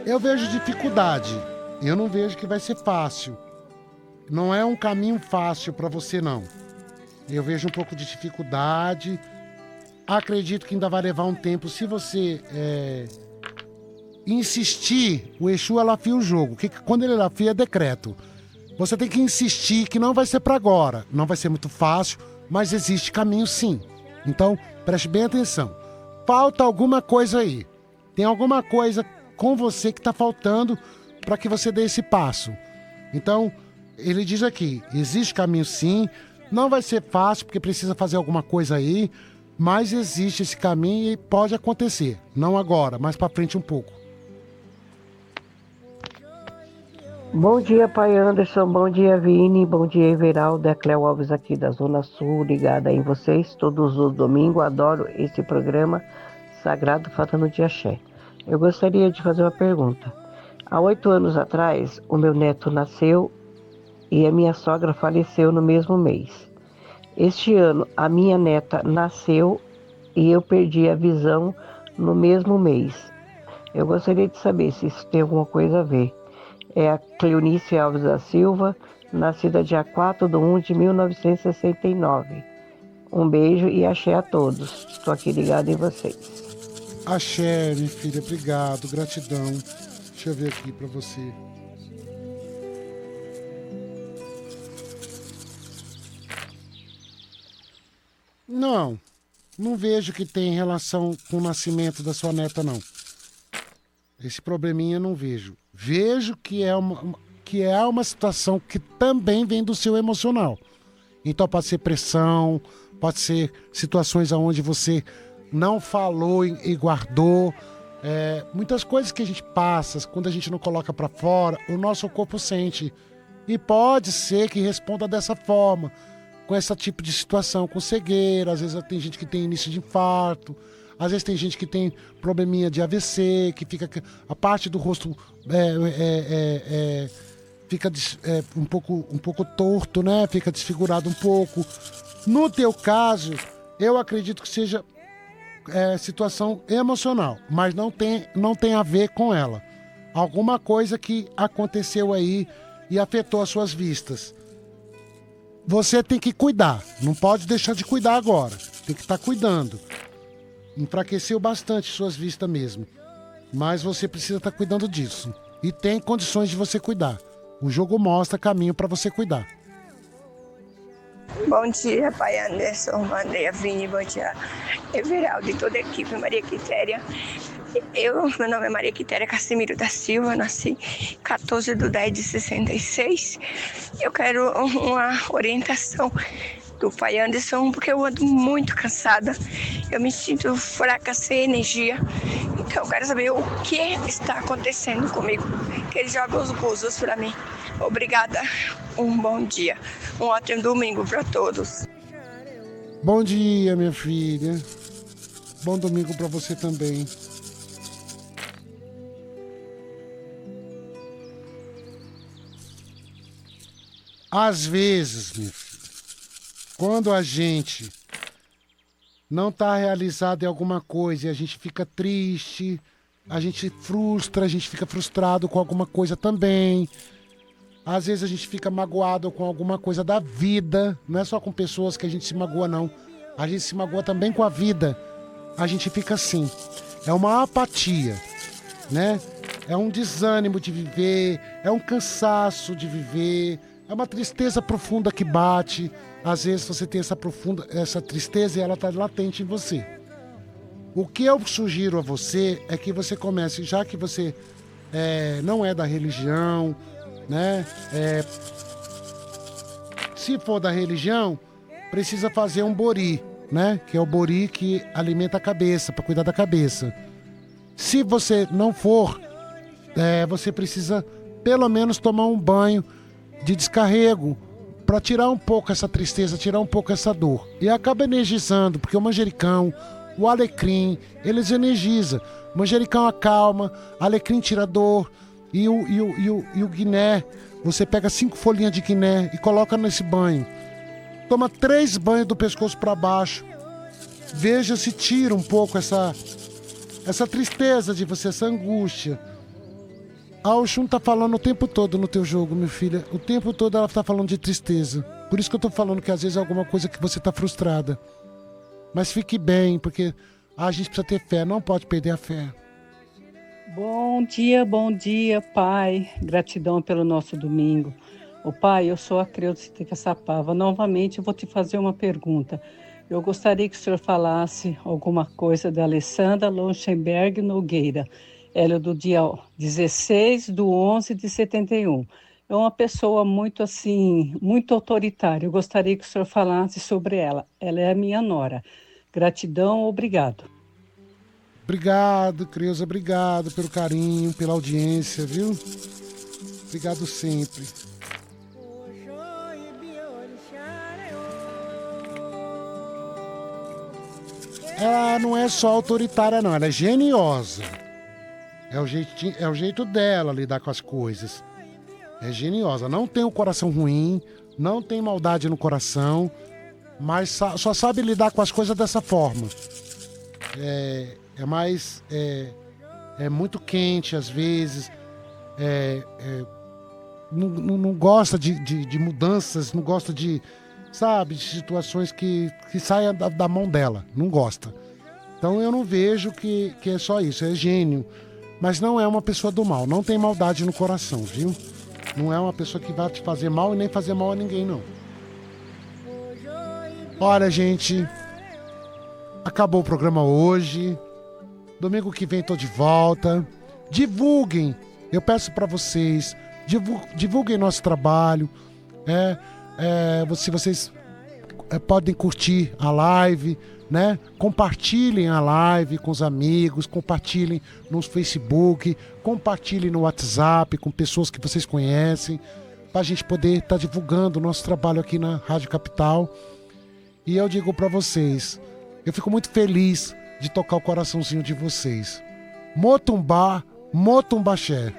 S1: Eu vejo dificuldade. Eu não vejo que vai ser fácil. Não é um caminho fácil para você, não. Eu vejo um pouco de dificuldade. Acredito que ainda vai levar um tempo. Se você insistir, o Exu alafia o jogo. Quando ele alafia, é decreto. Você tem que insistir que não vai ser para agora. Não vai ser muito fácil, mas existe caminho sim. Então, preste bem atenção. Falta alguma coisa aí. Tem alguma coisa com você que está faltando para que você dê esse passo. Então, ele diz aqui, existe caminho sim, não vai ser fácil porque precisa fazer alguma coisa aí, mas existe esse caminho e pode acontecer. Não agora, mais para frente um pouco.
S8: Bom dia, pai Anderson, bom dia, Vini, bom dia, Everaldo, é Cléo Alves aqui da Zona Sul, ligada em vocês, todos os domingos, adoro esse programa Sagrado Falando de Axé. Eu gostaria de fazer uma pergunta. Há 8 anos atrás, o meu neto nasceu e a minha sogra faleceu no mesmo mês. Este ano, a minha neta nasceu e eu perdi a visão no mesmo mês. Eu gostaria de saber se isso tem alguma coisa a ver. É a Cleonice Alves da Silva, nascida dia 4/1/1969. Um beijo e axé a todos. Estou aqui ligado em vocês.
S1: Axé, minha filha, obrigado, gratidão. Deixa eu ver aqui pra você. Não vejo que tem relação com o nascimento da sua neta, não. Esse probleminha eu não vejo. Vejo que é uma situação que também vem do seu emocional. Então pode ser pressão, pode ser situações onde você não falou e guardou. Muitas coisas que a gente passa, quando a gente não coloca pra fora, o nosso corpo sente. E pode ser que responda dessa forma, com esse tipo de situação, com cegueira. Às vezes tem gente que tem início de infarto, às vezes tem gente que tem probleminha de AVC, que fica a parte do rosto fica um pouco torto, né? Fica desfigurado um pouco. No teu caso, eu acredito que seja situação emocional, mas não tem a ver com ela. Alguma coisa que aconteceu aí e afetou as suas vistas. Você tem que cuidar, não pode deixar de cuidar agora. Tem que estar cuidando. Enfraqueceu bastante suas vistas mesmo, mas você precisa estar cuidando disso. E tem condições de você cuidar. O jogo mostra caminho para você cuidar.
S10: Bom dia, pai Anderson, Andréia Vini, bom dia, Everaldo e toda a equipe, Maria Quitéria. Meu nome é Maria Quitéria Cassimiro da Silva, nasci 14/10/66. Eu quero uma orientação do pai Anderson, porque eu ando muito cansada. Eu me sinto fraca, sem energia. Então eu quero saber o que está acontecendo comigo. Que ele joga os búzios para mim. Obrigada, um bom dia. Um ótimo domingo para todos.
S1: Bom dia, minha filha. Bom domingo para você também. Às vezes, minha filha, quando a gente não está realizado em alguma coisa e a gente fica triste, a gente frustra, a gente fica frustrado com alguma coisa também. Às vezes a gente fica magoado com alguma coisa da vida. Não é só com pessoas que a gente se magoa, não. A gente se magoa também com a vida. A gente fica assim. É uma apatia, né? É um desânimo de viver, é um cansaço de viver, é uma tristeza profunda que bate. Às vezes você tem essa tristeza e ela está latente em você. O que eu sugiro a você é que você comece, já que você não é da religião, né? Se for da religião, precisa fazer um bori, né? Que é o bori que alimenta a cabeça, para cuidar da cabeça. Se você não for, você precisa pelo menos tomar um banho de descarrego para tirar um pouco essa tristeza, tirar um pouco essa dor. E acaba energizando, porque o manjericão, o alecrim, eles energizam. O manjericão acalma, alecrim tira dor. E o guiné, você pega 5 folhinhas de guiné e coloca nesse banho. Toma 3 banhos do pescoço para baixo. Veja se tira um pouco essa tristeza de você, essa angústia. A Oxum tá falando o tempo todo no teu jogo, minha filha. O tempo todo ela tá falando de tristeza. Por isso que eu tô falando que às vezes é alguma coisa que você tá frustrada. Mas fique bem, porque a gente precisa ter fé, não pode perder a fé.
S11: Bom dia, Pai. Gratidão pelo nosso domingo. Ô Pai, eu sou a Creuza de Caçapava. Novamente eu vou te fazer uma pergunta. Eu gostaria que o senhor falasse alguma coisa da Alessandra Lonchenberg Nogueira. Ela é do dia 16/11/71. É uma pessoa muito muito autoritária. Eu gostaria que o senhor falasse sobre ela. Ela é a minha nora. Gratidão, obrigado.
S1: Obrigado, Creuza, obrigado pelo carinho, pela audiência, viu? Obrigado sempre. Ela não é só autoritária, não, ela é geniosa. É o jeito dela lidar com as coisas. É geniosa, não tem um coração ruim, não tem maldade no coração, mas só sabe lidar com as coisas dessa forma. É muito quente às vezes, não gosta de mudanças, não gosta de situações que saiam da mão dela, não gosta. Então eu não vejo que é só isso, é gênio, mas não é uma pessoa do mal, não tem maldade no coração, viu? Não é uma pessoa que vai te fazer mal e nem fazer mal a ninguém, não. Olha, gente, acabou o programa hoje. Domingo que vem tô de volta. Divulguem, eu peço para vocês, divulguem nosso trabalho. Se vocês podem curtir a live, né? Compartilhem a live com os amigos, compartilhem no Facebook, compartilhem no WhatsApp com pessoas que vocês conhecem, para a gente poder estar divulgando o nosso trabalho aqui na Rádio Capital. E eu digo para vocês, eu fico muito feliz de tocar o coraçãozinho de vocês. Motumbá, Motumbaxé.